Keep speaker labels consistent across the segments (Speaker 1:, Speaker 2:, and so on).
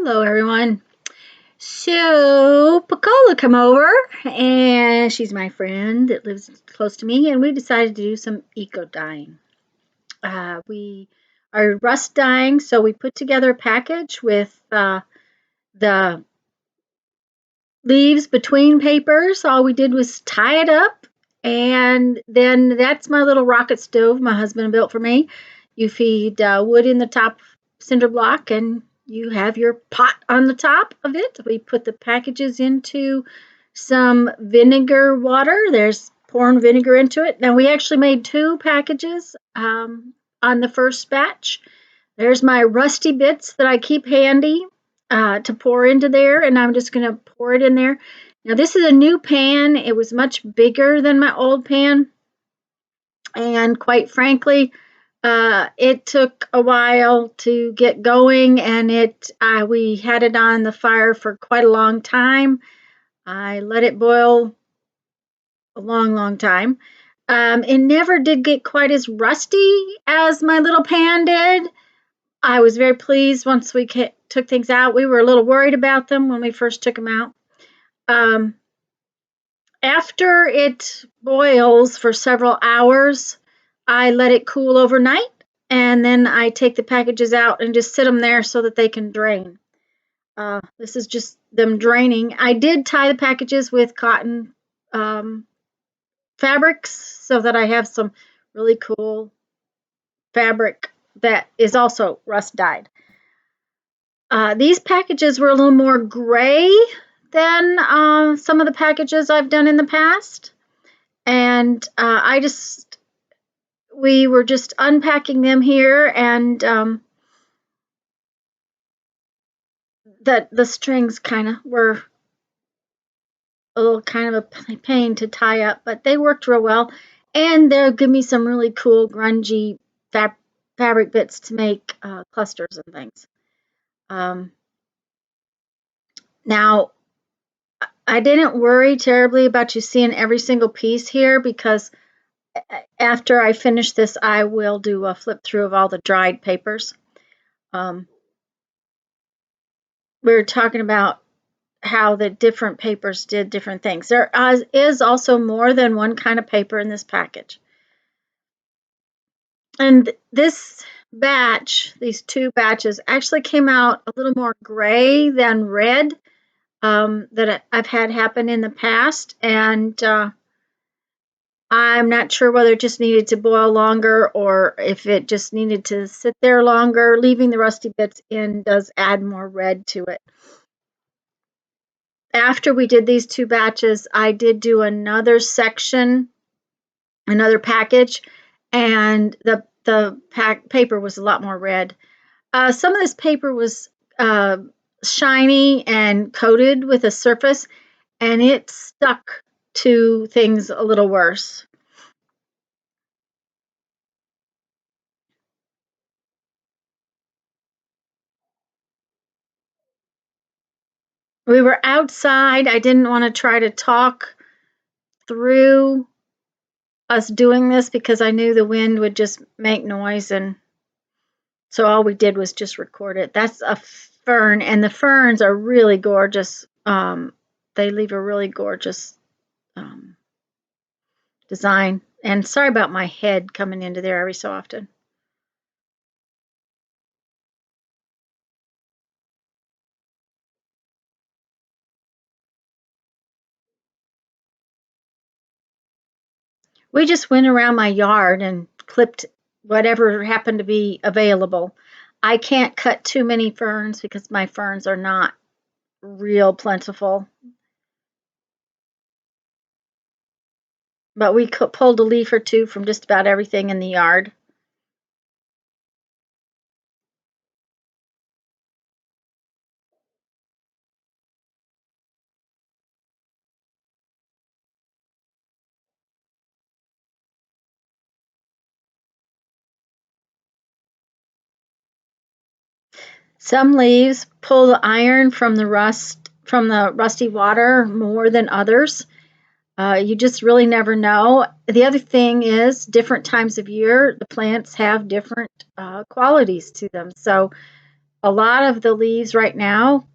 Speaker 1: Hello, everyone. So, PCola come over, and she's my friend that lives close to me, and we decided to do some eco dyeing. We are rust dyeing, so we put together a package with the leaves between papers. All we did was tie it up, and then that's my little rocket stove my husband built for me. You feed wood in the top cinder block, and you have your pot on the top of it. We put the packages into some vinegar water. There's pouring vinegar into it. Now, we actually made two packages on the first batch. There's my rusty bits that I keep handy to pour into there, and I'm just going to pour it in there. Now, this is a new pan. It was much bigger than my old pan, and quite frankly, it took a while to get going, and we had it on the fire for quite a long time. I let it boil a long, long time. It never did get quite as rusty as my little pan did. I was very pleased once we took things out. We were a little worried about them when we first took them out. After it boils for several hours, I let it cool overnight, and then I take the packages out and just sit them there so that they can drain. This is just them draining. I did tie the packages with cotton fabrics so that I have some really cool fabric that is also rust dyed. These packages were a little more gray than some of the packages I've done in the past. And we were just unpacking them here, and the strings kind of were a little kind of a pain to tie up, but they worked real well. And they'll give me some really cool grungy fabric bits to make clusters and things. Now, I didn't worry terribly about you seeing every single piece here, because after I finish this, I will do a flip through of all the dried papers. We were talking about how the different papers did different things. There is also more than one kind of paper in this package. And this batch, these two batches, actually came out a little more gray than red that I've had happen in the past. And I'm not sure whether it just needed to boil longer or if it just needed to sit there longer. Leaving the rusty bits in does add more red to it. After we did these two batches, I did do another section, another package, and the paper was a lot more red. Some of this paper was shiny and coated with a surface, and it stuck to things a little worse. We were outside. I didn't want to try to talk through us doing this because I knew the wind would just make noise, and so all we did was just record it. That's a fern, and the ferns are really gorgeous. They leave a really gorgeous design. And sorry about my head coming into there every so often. We just went around my yard and clipped whatever happened to be available. I can't cut too many ferns because my ferns are not real plentiful. But we pulled a leaf or two from just about everything in the yard. Some leaves pull the iron from the rusty water more than others. You just really never know. The other thing is different times of year, the plants have different qualities to them. So a lot of the leaves right now,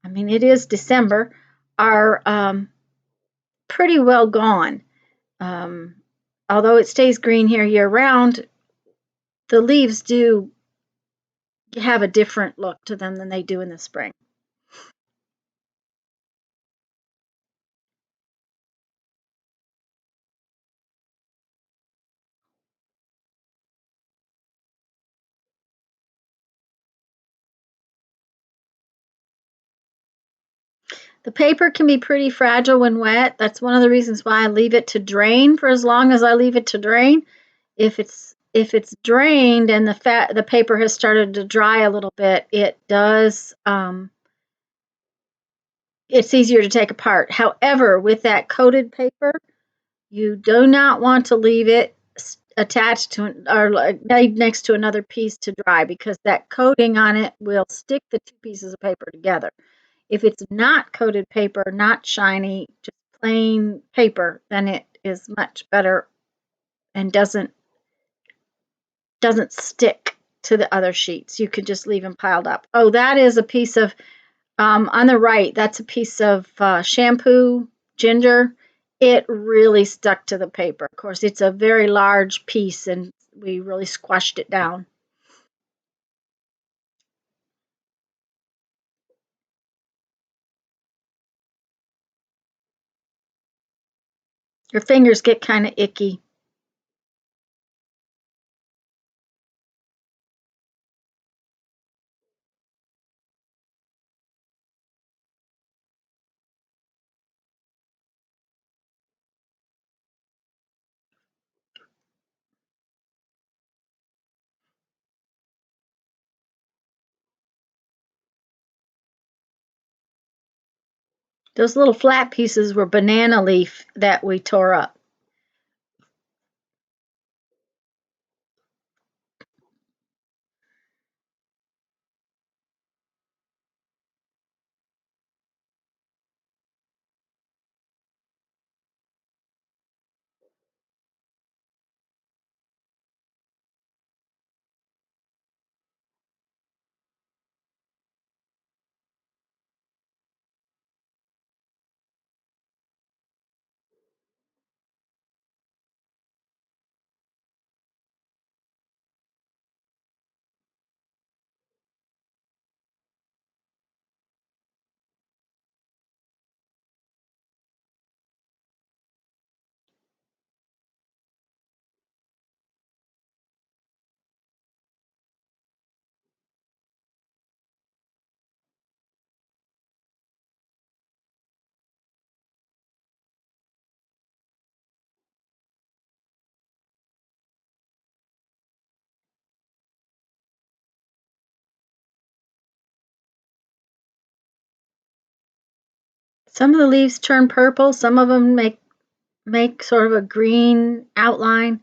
Speaker 1: I mean, it is December, are pretty well gone. Um, Although it stays green here year round, the leaves do have a different look to them than they do in the spring. The paper can be pretty fragile when wet. That's one of the reasons why I leave it to drain for as long as I leave it to drain. If it's drained and the paper has started to dry a little bit, it's easier to take apart. However, with that coated paper, you do not want to leave it attached to or laid next to another piece to dry because that coating on it will stick the two pieces of paper together. If it's not coated paper, not shiny, just plain paper, then it is much better and doesn't stick to the other sheets. You could just leave them piled up. Oh, that is a piece of on the right. That's a piece of shampoo ginger. It really stuck to the paper. Of course, it's a very large piece, and we really squashed it down. Your fingers get kind of icky. Those little flat pieces were banana leaf that we tore up. Some of the leaves turn purple. Some of them make sort of a green outline.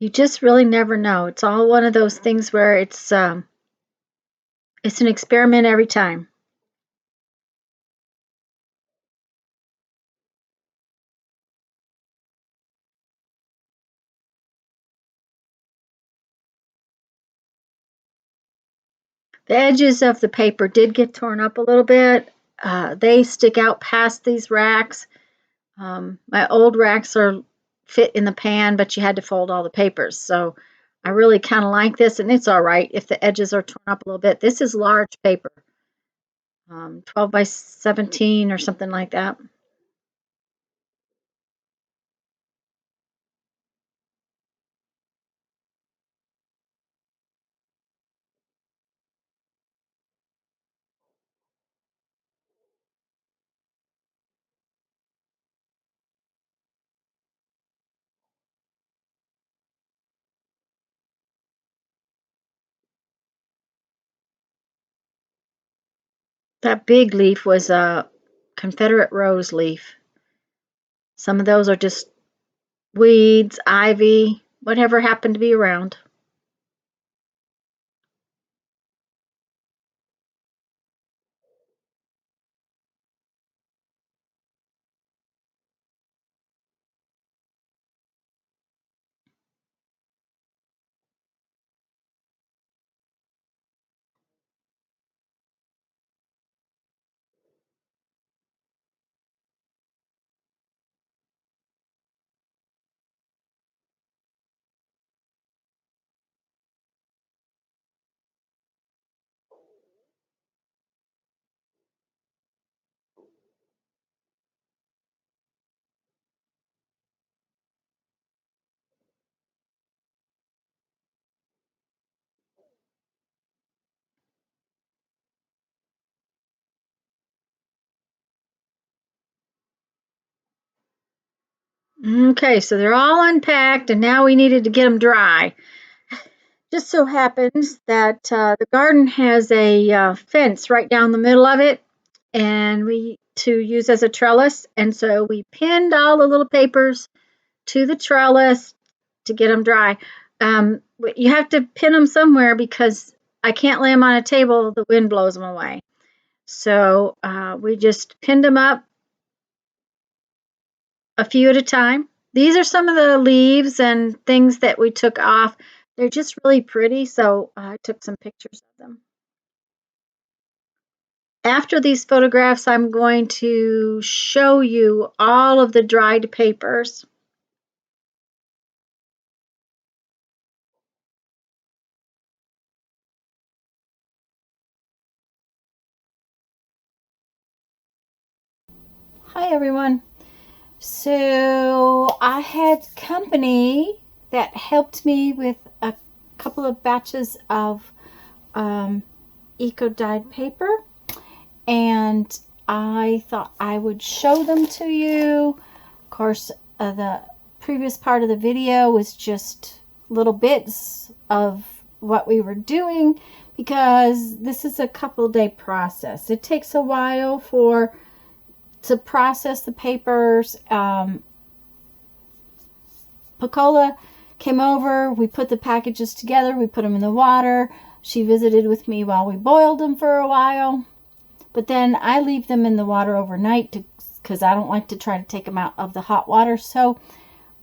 Speaker 1: You just really never know. It's all one of those things where it's an experiment every time. The edges of the paper did get torn up a little bit. They stick out past these racks. My old racks are fit in the pan, but you had to fold all the papers. So I really kind of like this, and it's all right if the edges are torn up a little bit. This is large paper, 12 by 17 or something like that. That big leaf was a Confederate rose leaf. Some of those are just weeds, ivy, whatever happened to be around. Okay, so they're all unpacked, and now we needed to get them dry. Just so happens that the garden has a fence right down the middle of it, and we to use as a trellis. And so we pinned all the little papers to the trellis to get them dry. You have to pin them somewhere because I can't lay them on a table; the wind blows them away. So we just pinned them up a few at a time. These are some of the leaves and things that we took off. They're just really pretty, so I took some pictures of them. After these photographs, I'm going to show you all of the dried papers. Hi everyone. So I had company that helped me with a couple of batches of eco-dyed paper, and I thought I would show them to you. Of course, the previous part of the video was just little bits of what we were doing because this is a couple day process. It takes a while to process the papers. PCola came over, we put the packages together, we put them in the water. She visited with me while we boiled them for a while. But then I leave them in the water overnight because I don't like to try to take them out of the hot water. So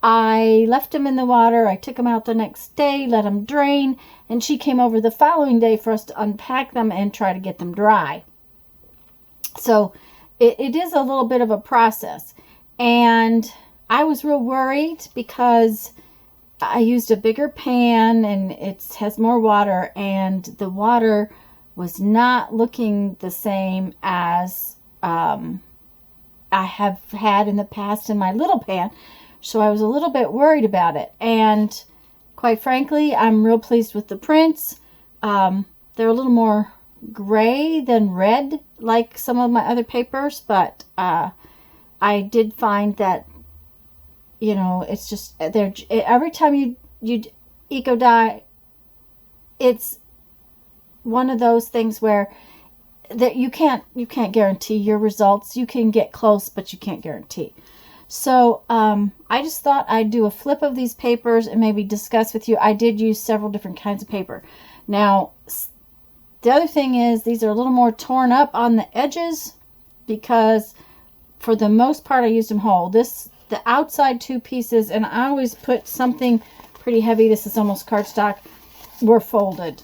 Speaker 1: I left them in the water. I took them out the next day, let them drain, and she came over the following day for us to unpack them and try to get them dry. So it is a little bit of a process. And I was real worried because I used a bigger pan and it has more water, and the water was not looking the same as I have had in the past in my little pan. So I was a little bit worried about it. And quite frankly, I'm real pleased with the prints. They're a little more gray than red like some of my other papers, but I did find that, you know, it's just every time you eco dye, it's one of those things where that you can't guarantee your results. You can get close, but you can't guarantee. So I just thought I'd do a flip of these papers and maybe discuss with you. I did use several different kinds of paper. Now, the other thing is these are a little more torn up on the edges because for the most part I used them whole. The outside two pieces, and I always put something pretty heavy, this is almost cardstock, were folded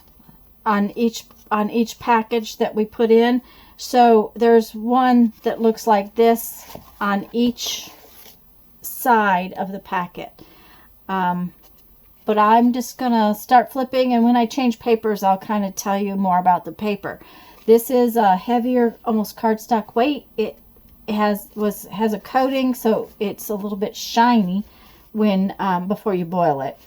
Speaker 1: on each package that we put in. So there's one that looks like this on each side of the packet. But I'm just gonna start flipping, and when I change papers I'll kind of tell you more about the paper. This is a heavier, almost cardstock weight. It has a coating, so it's a little bit shiny when before you boil it.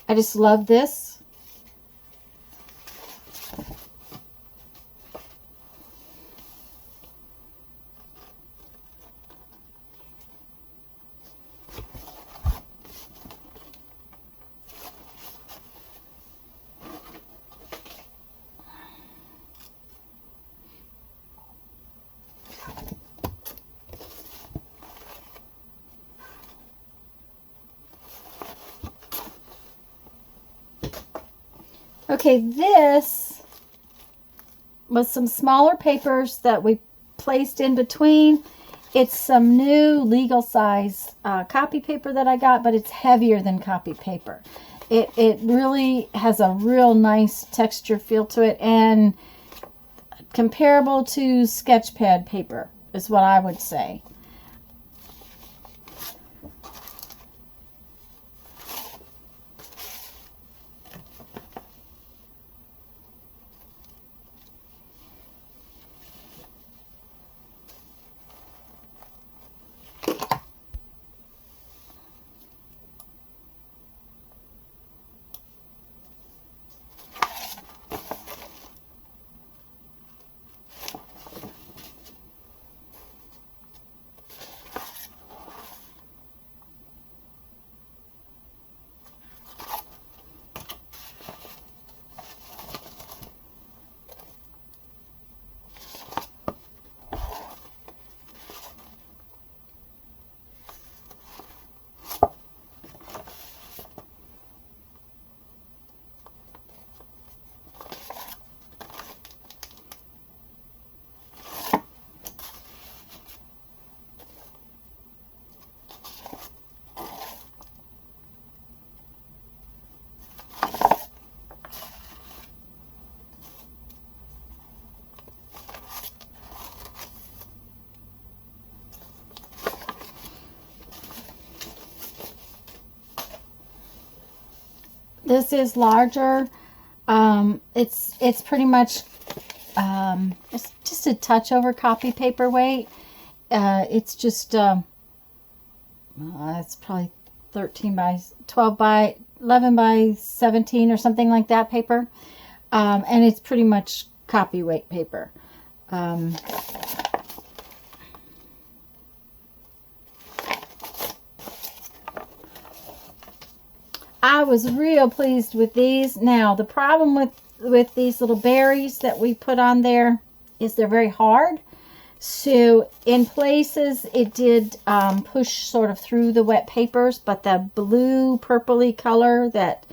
Speaker 1: I just love this. Okay, this was some smaller papers that we placed in between. It's some new legal size copy paper that I got, but it's heavier than copy paper. It really has a real nice texture feel to it, and comparable to sketch pad paper is what I would say. This is larger. It's pretty much it's just a touch over copy paper weight. It's just it's probably 13 by 12 by 11 by 17 or something like that paper. And it's pretty much copy weight paper. I was real pleased with these. Now, the problem with these little berries that we put on there is they're very hard. So in places it did push sort of through the wet papers, but the blue purpley color that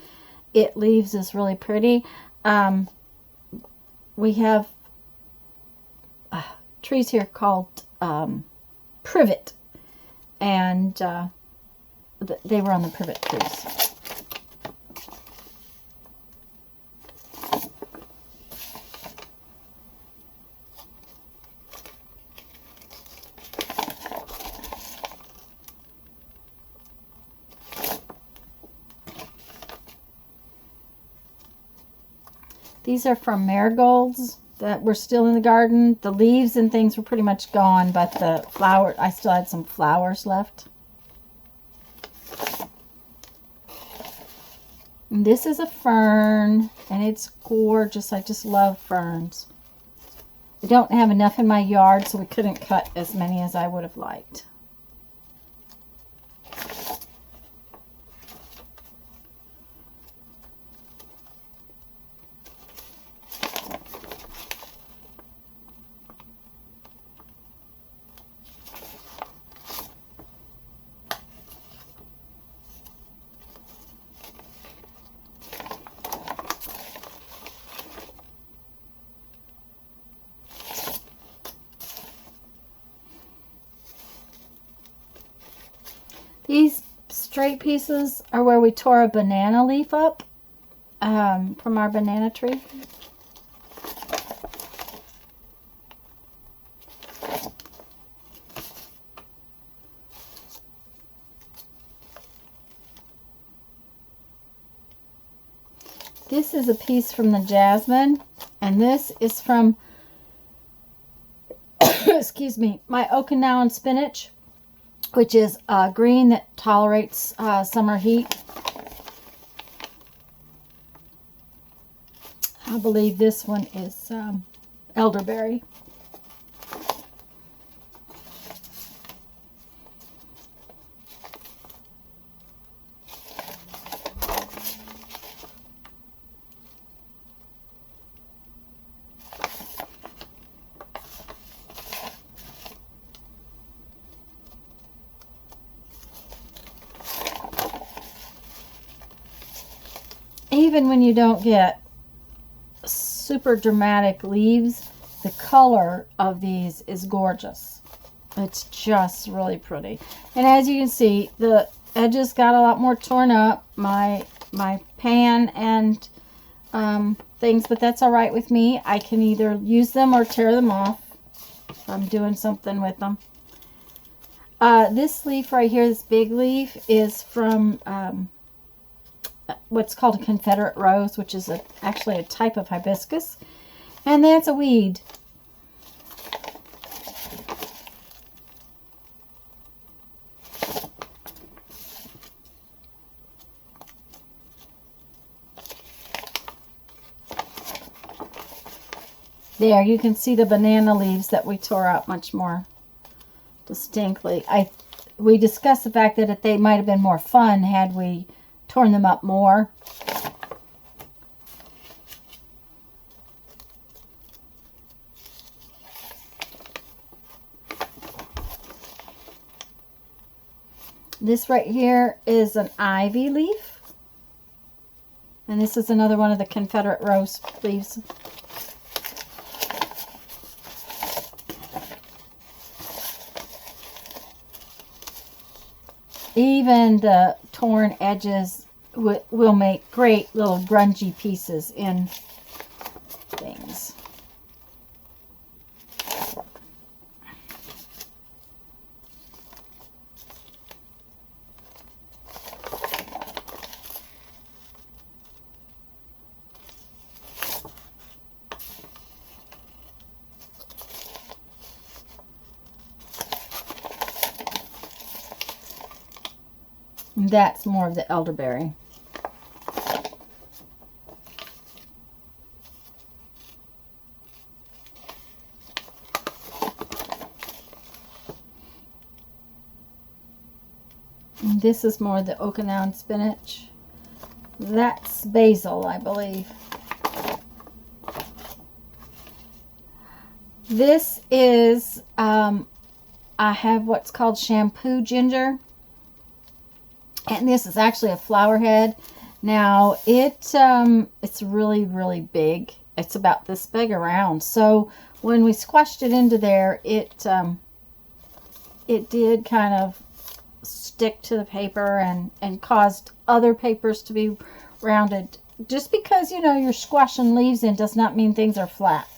Speaker 1: it leaves is really pretty. We have trees here called privet, and they were on the privet trees. These are from Marigolds that were still in the garden. The leaves and things were pretty much gone, but the flower, I still had some flowers left. And this is a fern, and it's gorgeous. I just love ferns. I don't have enough in my yard, so we couldn't cut as many as I would have liked. These straight pieces are where we tore a banana leaf up from our banana tree. This is a piece from the jasmine, and this is from, excuse me, my Okinawan spinach, which is green that tolerates summer heat. I believe this one is elderberry. Even when you don't get super dramatic leaves, the color of these is gorgeous. It's just really pretty. And as you can see, the edges got a lot more torn up, my pan and things, but that's all right with me. I can either use them or tear them off if I'm doing something with them. This leaf right here, this big leaf, is from what's called a Confederate rose, which is actually a type of hibiscus, and that's a weed. There, you can see the banana leaves that we tore out much more distinctly. We discussed the fact that they might have been more fun had we torn them up more. This right here is an ivy leaf, and this is another one of the Confederate rose leaves. Even the torn edges will make great little grungy pieces in things. That's more of the elderberry. And this is more the Okinawan Spinach. That's Basil, I believe. This is, I have what's called shampoo ginger. And this is actually a flower head. Now, it's really, really big. It's about this big around. So, when we squashed it into there, it did kind of stick to the paper and caused other papers to be rounded. Just because, you know, you're squashing leaves in does not mean things are flat.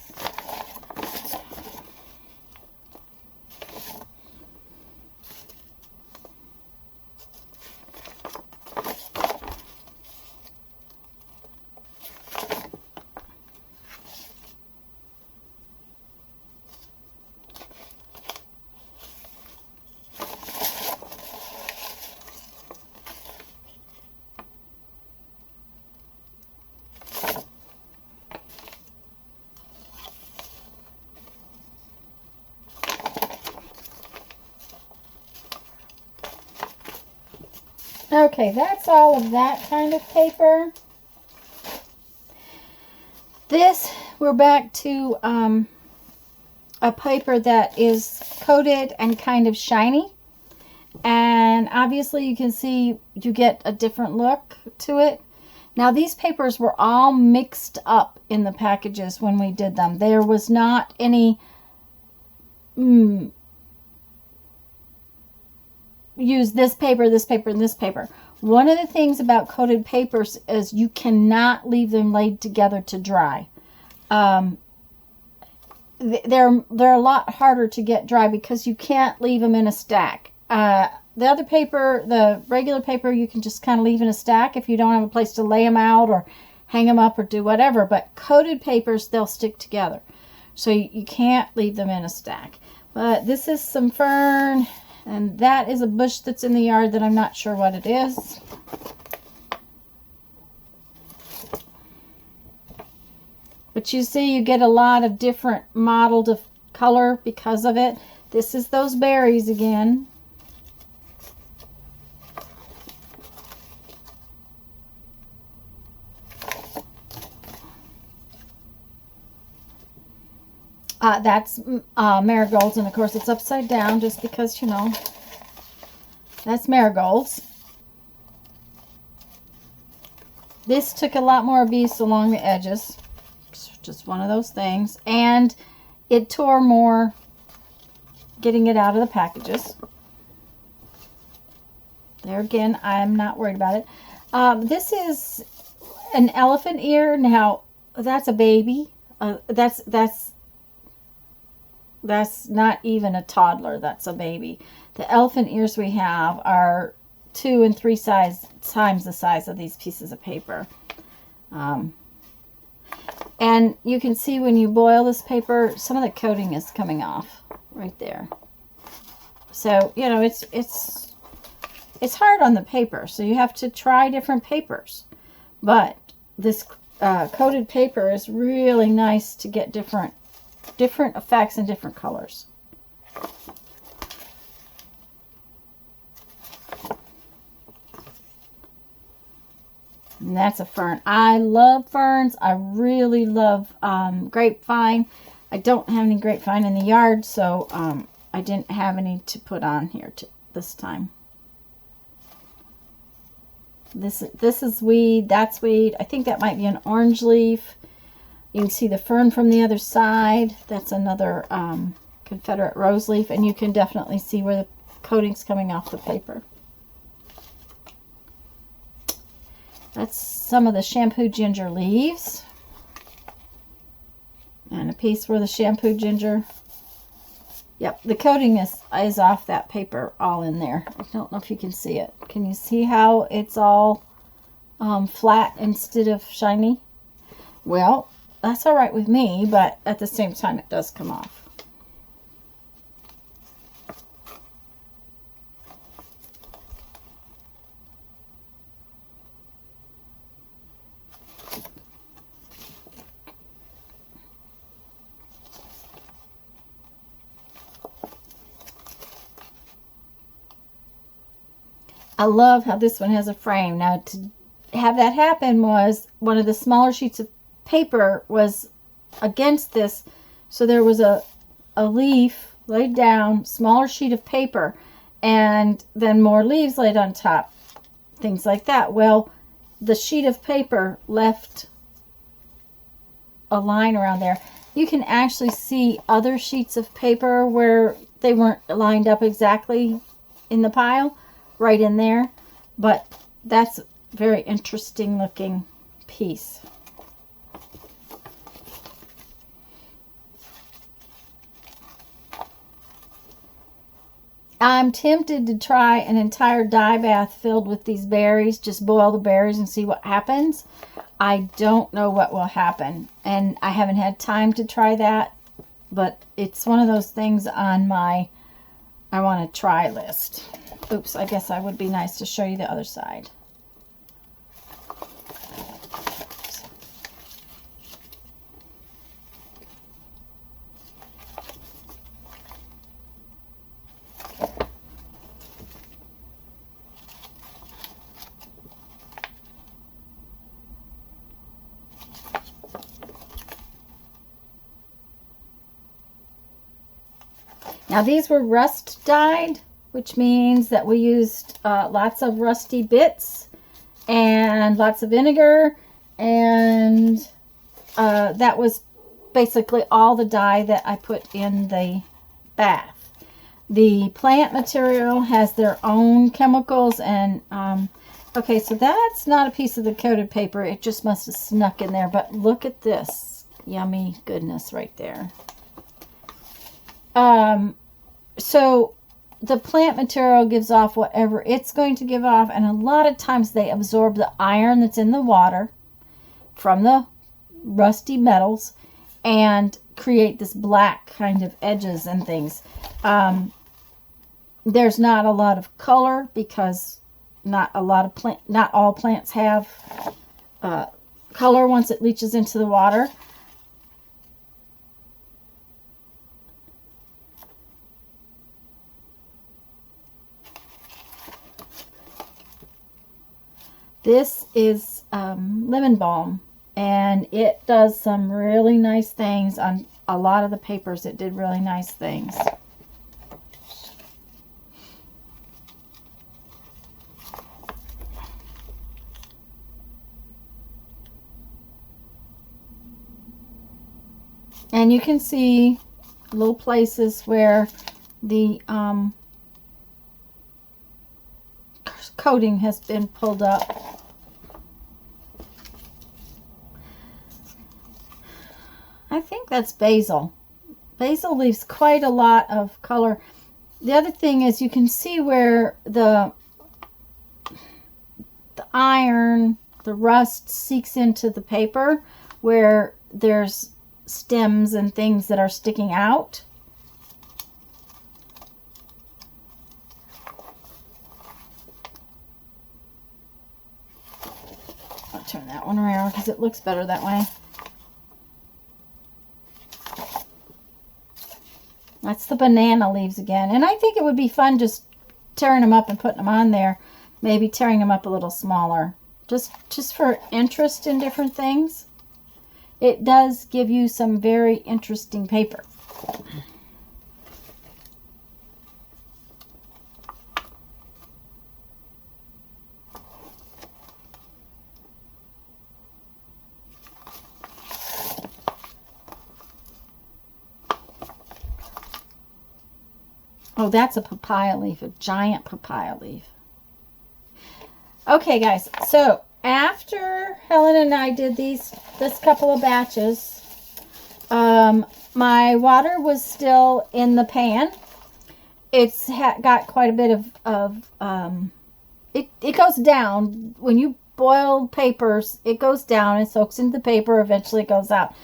Speaker 1: Okay, that's all of that kind of paper. This, we're back to a paper that is coated and kind of shiny. And obviously you can see you get a different look to it. Now these papers were all mixed up in the packages when we did them. There was not any use this paper, and this paper. One of the things about coated papers is you cannot leave them laid together to dry. They're a lot harder to get dry because you can't leave them in a stack. The other paper, the regular paper, you can just kind of leave in a stack if you don't have a place to lay them out or hang them up or do whatever. But coated papers, they'll stick together. So you can't leave them in a stack. But this is some fern. And that is a bush that's in the yard that I'm not sure what it is. But you see, you get a lot of different mottled of color because of it. This is those berries again. That's marigolds, and of course it's upside down just because, you know, that's marigolds. This took a lot more abuse along the edges. It's just one of those things. And it tore more getting it out of the packages. There again, I'm not worried about it. This is an elephant ear. Now, that's a baby. That's not even a toddler. That's a baby. The elephant ears we have are 2 and 3 times the size of these pieces of paper. And you can see when you boil this paper, some of the coating is coming off right there. So, you know, it's hard on the paper. So you have to try different papers. But this coated paper is really nice to get different effects and different colors. And that's a fern. I love ferns. I really love grapevine. I don't have any grapevine in the yard, so I didn't have any to put on here this time. This is weed. That's weed. I think that might be an orange leaf. You can see the fern from the other side. That's another Confederate rose leaf. And you can definitely see where the coating's coming off the paper. That's some of the shampoo ginger leaves. And a piece where the shampoo ginger. Yep, the coating is off that paper all in there. I don't know if you can see it. Can you see how it's all flat instead of shiny? Well, that's all right with me, but at the same time, it does come off.
Speaker 2: I love how this one has a frame. Now, to have that happen was one of the smaller sheets of paper was against this, so there was a leaf laid down, smaller sheet of paper, and then more leaves laid on top, things like that. Well, the sheet of paper left a line around there. You can actually see other sheets of paper where they weren't lined up exactly in the pile, right in there, but that's a very interesting looking piece. I'm tempted to try an entire dye bath filled with these berries. Just boil the berries and see what happens. I don't know what will happen, and I haven't had time to try that, but it's one of those things on my I want to try list. Oops, I guess I would be nice to show you the other side. Now these were rust dyed, which means that we used lots of rusty bits and lots of vinegar, and that was basically all the dye that I put in the bath. The plant material has their own chemicals, and okay, so that's not a piece of the coated paper. It just must have snuck in there, but look at this yummy goodness right there. So the plant material gives off whatever it's going to give off, and a lot of times they absorb the iron that's in the water from the rusty metals and create this black kind of edges and things. There's not a lot of color because not all plants have color once it leaches into the water. This is lemon balm, and it does some really nice things on a lot of the papers. It did really nice things. And you can see little places where the coating has been pulled up. I think that's basil. Basil leaves quite a lot of color. The other thing is you can see where the iron, the rust seeks into the paper, where there's stems and things that are sticking out. I'll turn that one around because it looks better that way. That's the banana leaves again. And I think it would be fun just tearing them up and putting them on there. Maybe tearing them up a little smaller. Just for interest in different things. It does give you some very interesting paper. Oh, that's a papaya leaf, a giant papaya leaf. Okay, guys, so after Helen and I did this couple of batches, my water was still in the pan. It's got quite a bit of it goes down. When you boil papers, it goes down and soaks into the paper. Eventually it goes out.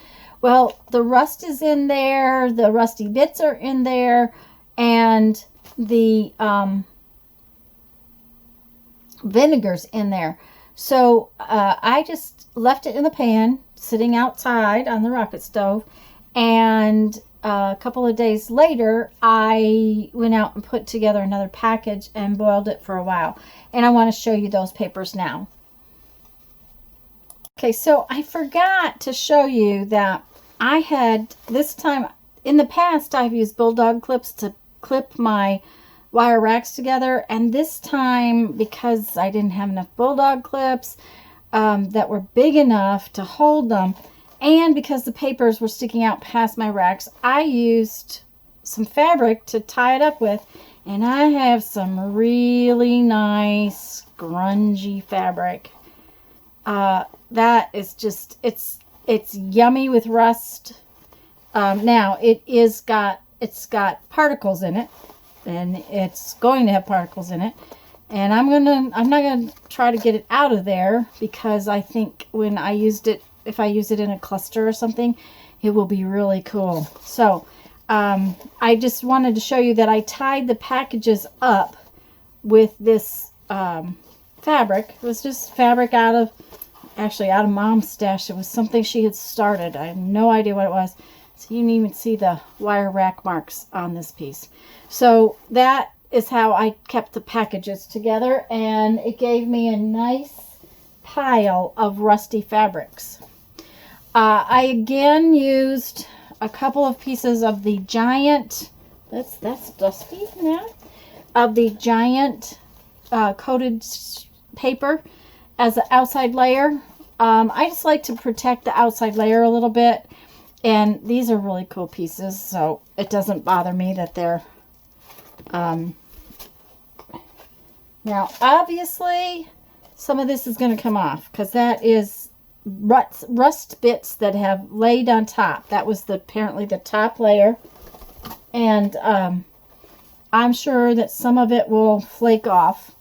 Speaker 2: Well, the rust is in there. The rusty bits are in there. And the vinegar's in there. So I just left it in the pan, sitting outside on the rocket stove, and a couple of days later, I went out and put together another package and boiled it for a while. And I want to show you those papers now. Okay, so I forgot to show you that I had, this time, in the past, I've used bulldog clips to clip my wire racks together. And this time, because I didn't have enough bulldog clips that were big enough to hold them, and because the papers were sticking out past my racks, I used some fabric to tie it up with. And I have some really nice grungy fabric. That is just, it's yummy with rust. Now it's got particles in it, and it's going to have particles in it. And I'm not gonna try to get it out of there, because I think when I used it, if I use it in a cluster or something, it will be really cool. So I just wanted to show you that I tied the packages up with this fabric. It was just fabric out of Mom's stash. It was something she had started. I have no idea what it was. So you can even see the wire rack marks on this piece. So that is how I kept the packages together, and it gave me a nice pile of rusty fabrics. I again used a couple of pieces of the giant, that's dusty now, of the giant coated paper as an outside layer. I just like to protect the outside layer a little bit, and these are really cool pieces, so it doesn't bother me that they're now obviously some of this is going to come off, because that is rust bits that have laid on top. That was apparently the top layer, and I'm sure that some of it will flake off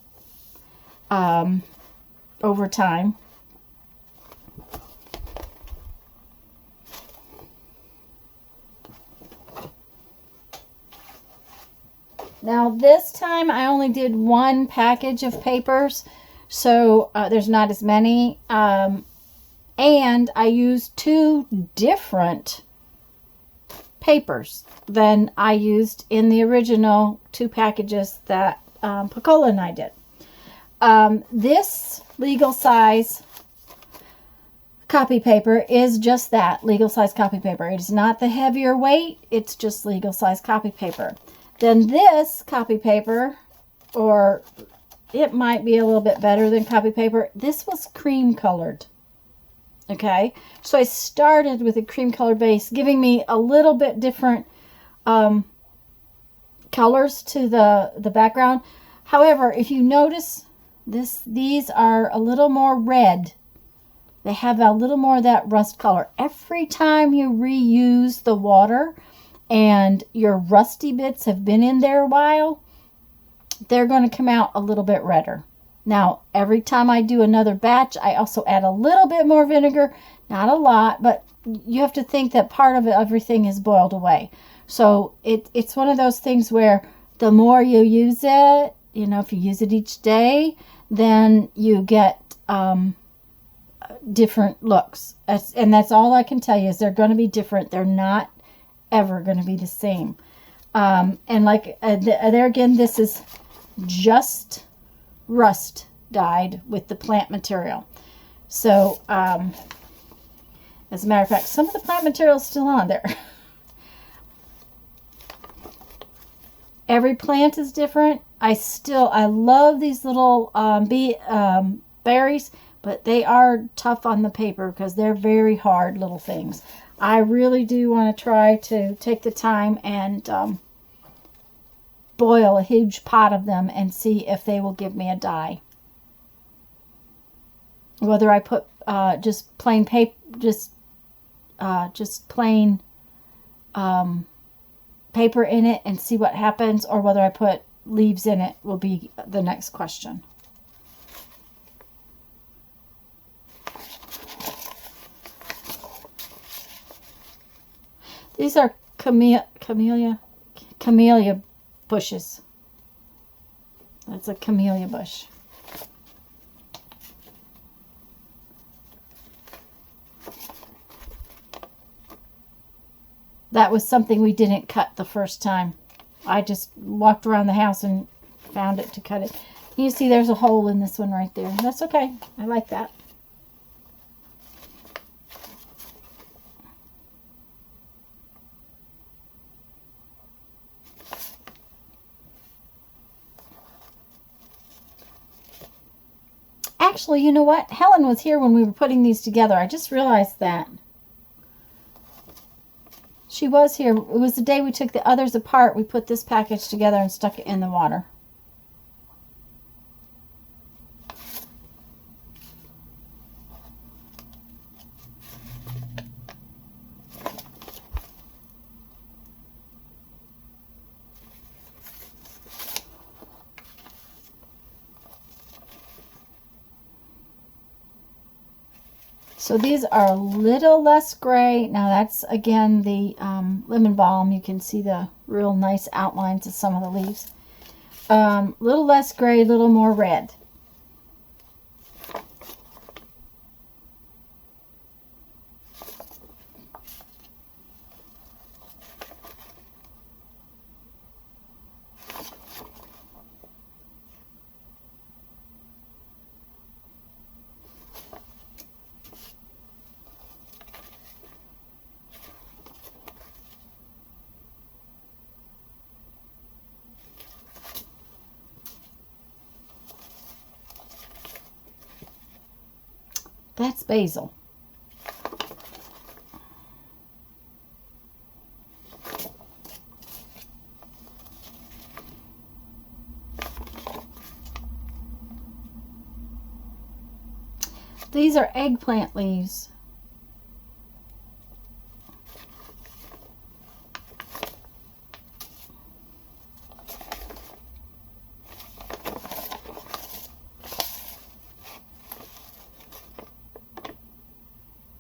Speaker 2: over time. Now this time I only did one package of papers, so there's not as many, and I used two different papers than I used in the original two packages that PCola and I did. This legal size copy paper is just that, legal size copy paper. It is not the heavier weight, it's just legal size copy paper. Then this copy paper, or it might be a little bit better than copy paper, this was cream colored. Okay, so I started with a cream color base, giving me a little bit different colors to the background. However, if you notice, these are a little more red. They have a little more of that rust color. Every time you reuse the water and your rusty bits have been in there a while, they're going to come out a little bit redder. Now, every time I do another batch, I also add a little bit more vinegar. Not a lot, but you have to think that part of everything is boiled away. So it's one of those things where the more you use it, you know, if you use it each day, then you get different looks. And that's all I can tell you, is they're going to be different. They're not ever going to be the same. And like there again, this is just rust dyed with the plant material. So as a matter of fact, some of the plant material is still on there. Every plant is different. I love these little berries, but they are tough on the paper because they're very hard little things. I really do want to try to take the time and boil a huge pot of them and see if they will give me a dye. Whether I put just plain paper, just plain paper in it and see what happens, or whether I put leaves in it will be the next question. These are camellia bushes. That's a camellia bush. that was something we didn't cut the first time. I just walked around the house and found it to cut it. You see there's a hole in this one right there. That's okay. I like that. Actually, you know what? Helen was here when we were putting these together. I just realized that. She was here. It was the day we took the others apart. We put this package together and stuck it in the water. So these are a little less gray. Now that's, again, the lemon balm. You can see the real nice outlines of some of the leaves. Little less gray, a little more red. That's basil. These are eggplant leaves.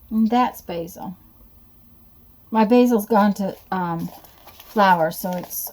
Speaker 2: And that's basil. My basil's gone to flower, so it's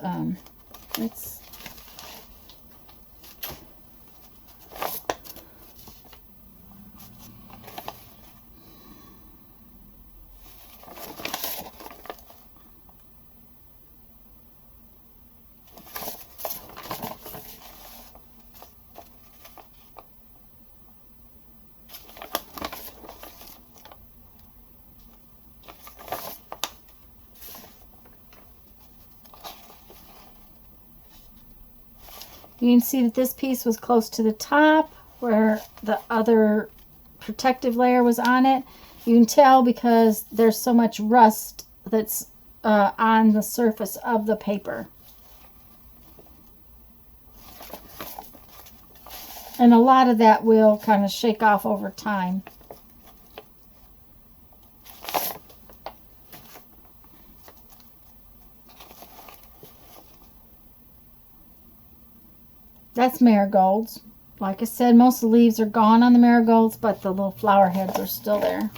Speaker 2: you can see that this piece was close to the top where the other protective layer was on it. You can tell because there's so much rust that's on the surface of the paper. And a lot of that will kind of shake off over time. That's marigolds. Like I said, most of the leaves are gone on the marigolds, but the little flower heads are still there.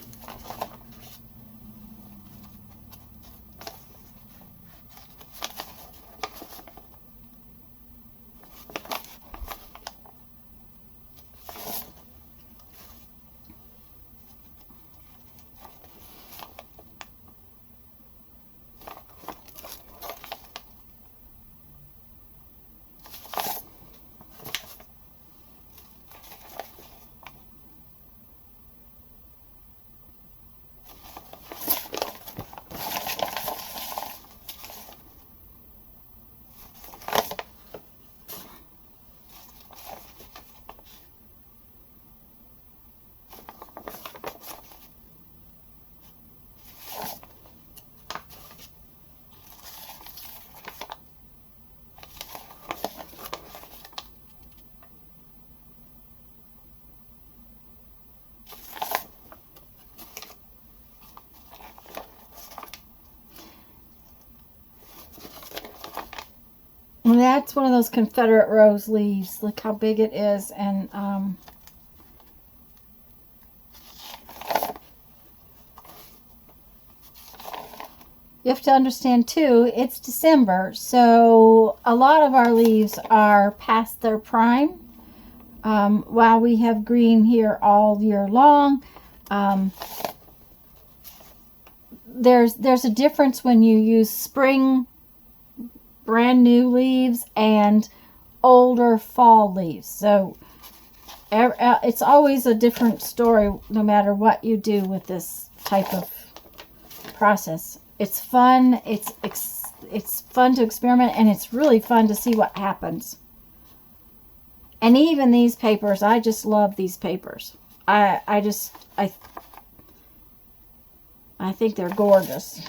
Speaker 2: And that's one of those Confederate rose leaves. Look how big it is. And you have to understand too, it's December, so a lot of our leaves are past their prime. While we have green here all year long, there's a difference when you use spring brand new leaves and older fall leaves. So it's always a different story no matter what you do with this type of process. It's fun. It's fun to experiment, and it's really fun to see what happens. And even these papers, I just love these papers. I think they're gorgeous.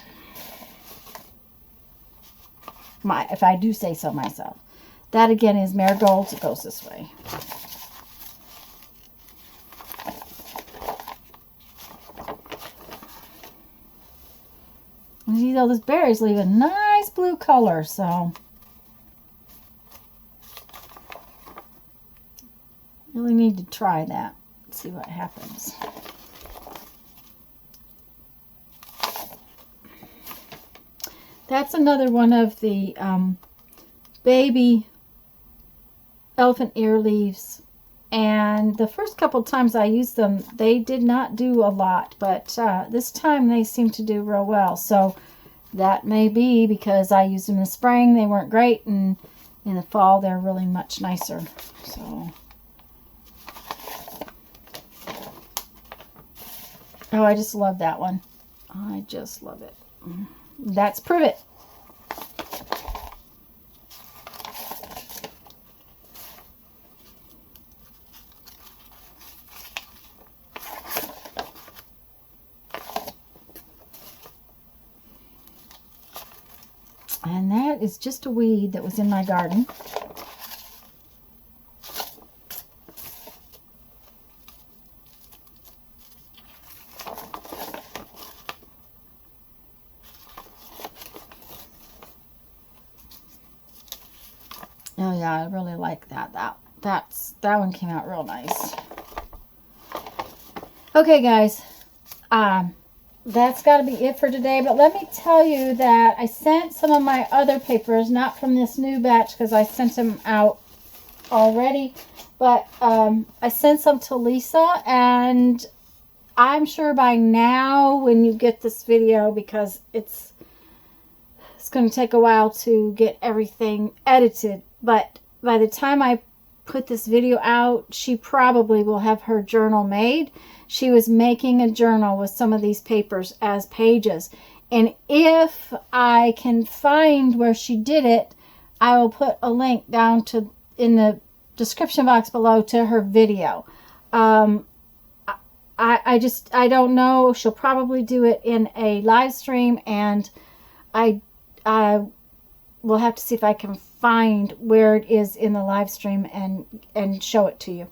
Speaker 2: If I do say so myself. That again is Marigolds. It goes this way. And see though, this berries leave a nice blue color, so really need to try that. Let's see what happens. That's another one of the baby elephant ear leaves. And the first couple times I used them, they did not do a lot. But this time they seem to do real well. So that may be because I used them in the spring. They weren't great. And in the fall, they're really much nicer. So, oh, I just love that one. I just love it. That's Privet. And that is just a weed that was in my garden. Oh yeah, I really like that. That one came out real nice. Okay, guys. That's got to be it for today. But let me tell you that I sent some of my other papers, not from this new batch because I sent them out already. But I sent some to Lisa, and I'm sure by now when you get this video, because it's going to take a while to get everything edited. But by the time I put this video out, she probably will have her journal made. She was making a journal with some of these papers as pages. And if I can find where she did it, I will put a link down to in the description box below to her video. I don't know. She'll probably do it in a live stream, and I will have to see if I can find where it is in the live stream and show it to you.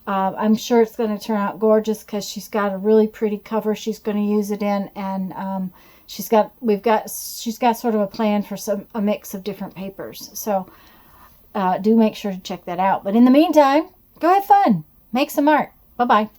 Speaker 2: I'm sure it's going to turn out gorgeous because she's got a really pretty cover she's going to use it in, and she's got sort of a plan for a mix of different papers. So do make sure to check that out. But in the meantime, go have fun, make some art. Bye bye.